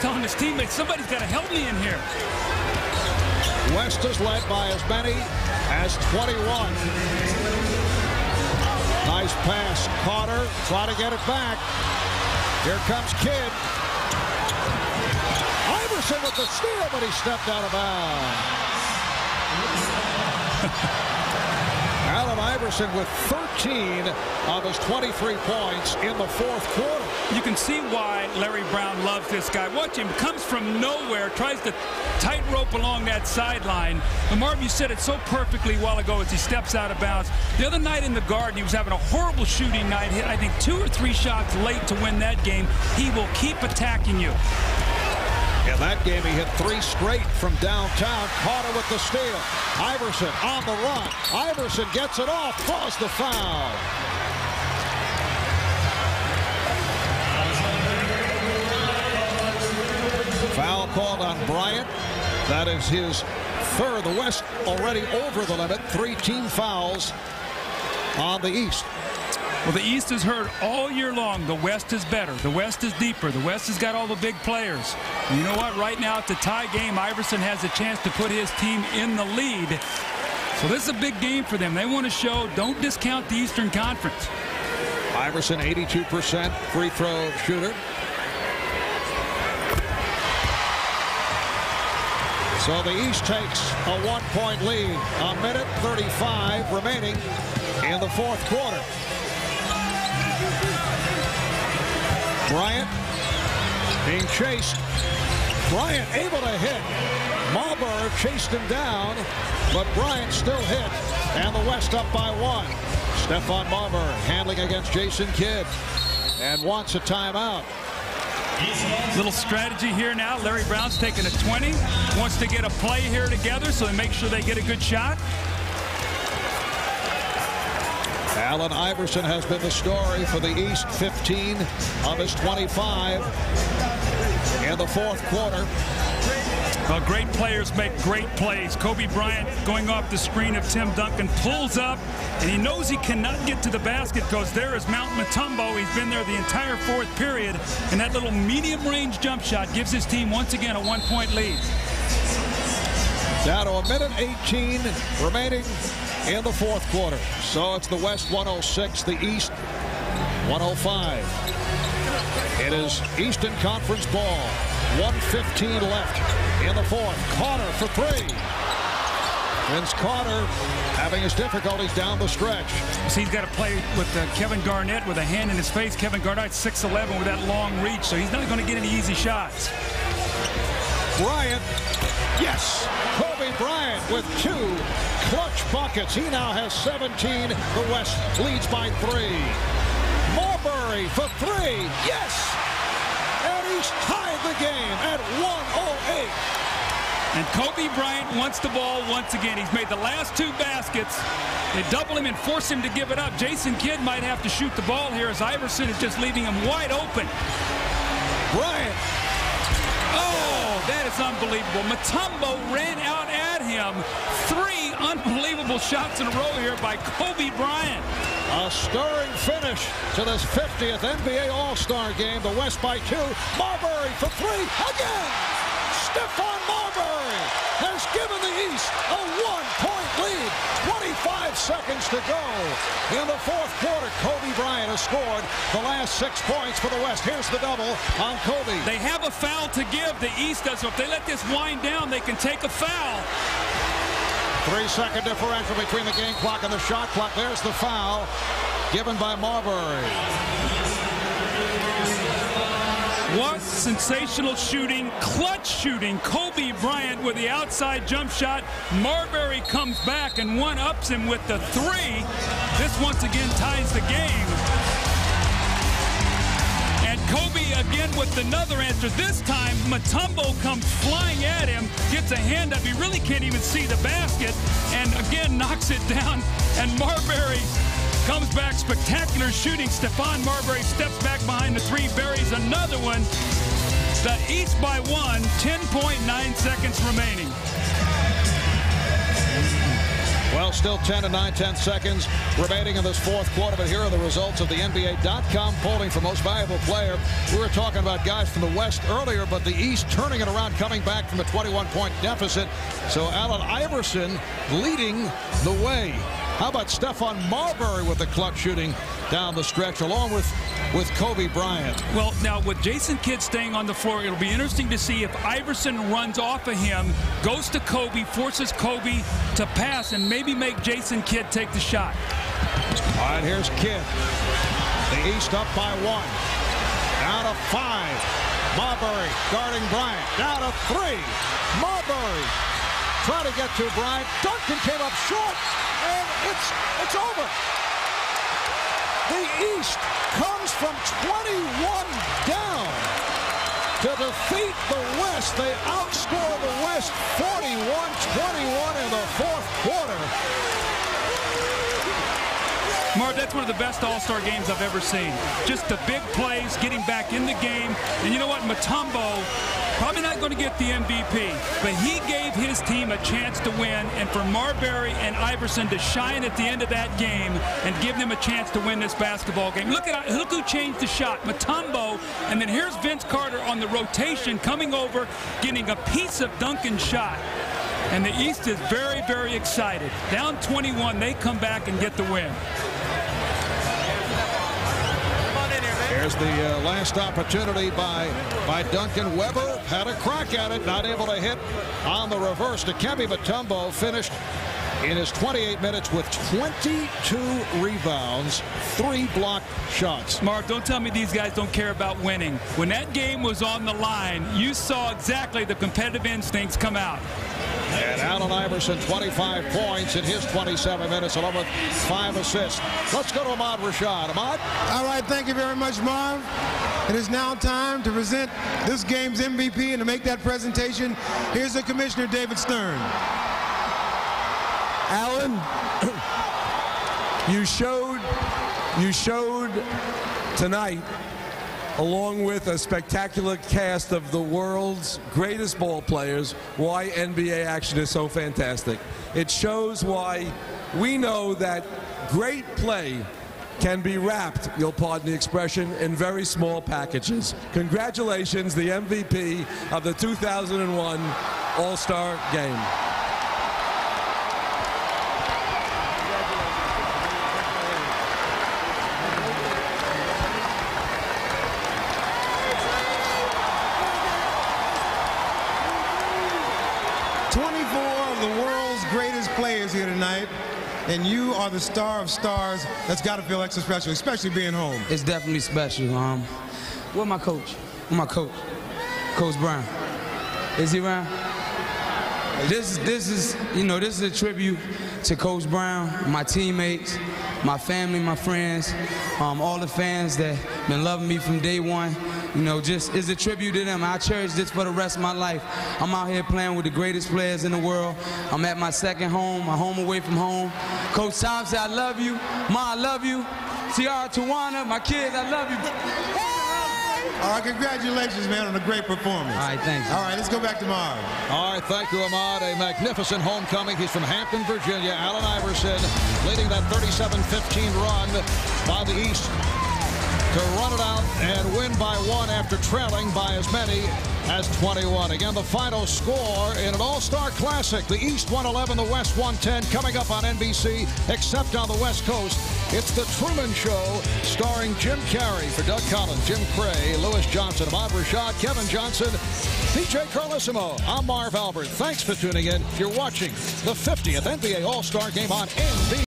telling his teammates, somebody's got to help me in here. West is led by as many as 21. Nice pass. Carter trying to get it back. Here comes Kidd. Iverson with the steal, but he stepped out of bounds. Allen Iverson with 13 of his 23 points in the fourth quarter. You can see why Larry Brown loves this guy. Watch him. Comes from nowhere. Tries to tightrope along that sideline. And Marvin, you said it so perfectly a while ago as he steps out of bounds. The other night in the Garden, he was having a horrible shooting night. Hit, I think, 2 or 3 shots late to win that game. He will keep attacking you. In that game, he hit 3 straight from downtown. Carter with the steal. Iverson on the run. Iverson gets it off. Draws the foul. Foul called on Bryant. That is his third. The West already over the limit. 3 team fouls on the East. Well, the East has heard all year long the West is better. The West is deeper. The West has got all the big players. And you know what? Right now, it's a tie game. Iverson has a chance to put his team in the lead. So this is a big game for them. They want to show, don't discount the Eastern Conference. Iverson, 82% free throw shooter. So the East takes a 1-point lead. A minute 35 remaining in the fourth quarter. Bryant being chased. Bryant able to hit. Marbury chased him down, but Bryant still hit. And the West up by 1. Stephon Marbury handling against Jason Kidd and wants a timeout. Little strategy here now. Larry Brown's taking a 20. Wants to get a play here together so they make sure they get a good shot. Allen Iverson has been the story for the East. 15 of his 25 in the fourth quarter. Well, great players make great plays. Kobe Bryant going off the screen of Tim Duncan, pulls up, and he knows he cannot get to the basket because there is Mount Mutombo. He's been there the entire fourth period, and that little medium-range jump shot gives his team once again a 1-point lead. Down to a minute 18 remaining in the fourth quarter. So it's the West 106, the East 105. It is Eastern Conference ball. 1:15 left in the fourth. Carter for 3. Vince Carter having his difficulties down the stretch. So he's got to play with Kevin Garnett with a hand in his face. Kevin Garnett 6'11" with that long reach, so he's not going to get any easy shots. Bryant, yes. Kobe Bryant with 2 clutch buckets. He now has 17. The West leads by 3. Marbury for 3. Yes. And he's tied the game at 1:08. And Kobe Bryant wants the ball once again. He's made the last 2 baskets. They double him and force him to give it up. Jason Kidd might have to shoot the ball here as Iverson is just leaving him wide open. Bryant. Oh, that is unbelievable. Mutombo ran out at him. 3 unbelievable shots in a row here by Kobe Bryant. A stirring finish to this 50th NBA All-Star game. The West by 2. Marbury for 3 again. Stephon Marbury has given the East a 1-point lead. 25 seconds to go in the fourth quarter. Kobe Bryant has scored the last 6 points for the West. Here's the double on Kobe. They have a foul to give. The East does. So if they let this wind down, they can take a foul. 3-second differential between the game clock and the shot clock. There's the foul given by Marbury. What sensational shooting, clutch shooting. Kobe Bryant with the outside jump shot. Marbury comes back and one-ups him with the 3. This once again ties the game. And Kobe again with another answer. This time, Mutombo comes flying at him, gets a hand up. He really can't even see the basket, and again knocks it down. And Marbury comes back, spectacular shooting. Stephon Marbury steps back behind the 3, buries another one. The East by 1, 10.9 seconds remaining. Well, Well, still 10 and 9/10 seconds remaining in this fourth quarter, but here are the results of the NBA.com polling for most valuable player. We were talking about guys from the West earlier, but the East turning it around, coming back from a 21-point deficit. So Allen Iverson leading the way. How about Stephon Marbury with the clutch shooting down the stretch, along with Kobe Bryant? Well, now with Jason Kidd staying on the floor, it'll be interesting to see if Iverson runs off of him, goes to Kobe, forces Kobe to pass, and maybe make Jason Kidd take the shot. All right, here's Kidd. The East up by 1. Down to 5. Marbury guarding Bryant. Down to 3. Marbury trying to get to Bryant. Duncan came up short, and it's over. The East comes from 21 down to defeat the West. They outscore the West 41-21 in the fourth quarter. Marv, that's one of the best all-star games I've ever seen. Just the big plays, getting back in the game. And you know what? Mutombo, probably not going to get the MVP, but he gave his team a chance to win. And for Marbury and Iverson to shine at the end of that game and give them a chance to win this basketball game. Look who changed the shot. Mutombo. And then here's Vince Carter on the rotation, coming over, getting a piece of Duncan's shot. And the East is very, very excited. Down 21, they come back and get the win. Here's the last opportunity by Duncan. Weber had a crack at it, not able to hit on the reverse. Dikembe Mutombo finished in his 28 minutes with 22 rebounds, 3 blocked shots. Mark, don't tell me these guys don't care about winning. When that game was on the line, you saw exactly the competitive instincts come out. And Allen Iverson, 25 points in his 27 minutes, along with 5 assists. Let's go to Ahmad Rashad. Ahmad? All right, thank you very much, Marv. It is now time to present this game's MVP, and to make that presentation, here's the Commissioner, David Stern. Allen, you showed tonight, along with a spectacular cast of the world's greatest ball players, why NBA action is so fantastic. It shows why we know that great play can be wrapped, you'll pardon the expression, in very small packages. Congratulations, the MVP of the 2001 All-Star Game. 24 of the world's greatest players here tonight, and you are the star of stars. That's got to feel extra special, especially being home. It's definitely special. Where's my coach? Where's my coach? Coach Brown. Is he around? This is a tribute to Coach Brown, my teammates, my family, my friends, all the fans that been loving me from day one. Just is a tribute to them. I cherish this for the rest of my life. I'm out here playing with the greatest players in the world. I'm at my second home, my home away from home. Coach Tom said, I love you. Ma, I love you. Tiara, Tawana, my kids, I love you. All right, congratulations, man, on a great performance. All right, thanks. All right, let's go back to Marv. All right, thank you, Ahmad. A magnificent homecoming. He's from Hampton, Virginia. Allen Iverson leading that 37-15 run by the East to run it out and win by 1 after trailing by as many as 21. Again, the final score in an all-star classic. The East 111, the West 110, coming up on NBC, except on the West Coast. It's The Truman Show, starring Jim Carrey. For Doug Collins, Jim Cray, Lewis Johnson, Ahmad Rashad, Kevin Johnson, PJ Carlissimo, I'm Marv Albert. Thanks for tuning in. You're watching the 50th NBA All-Star Game on NBC.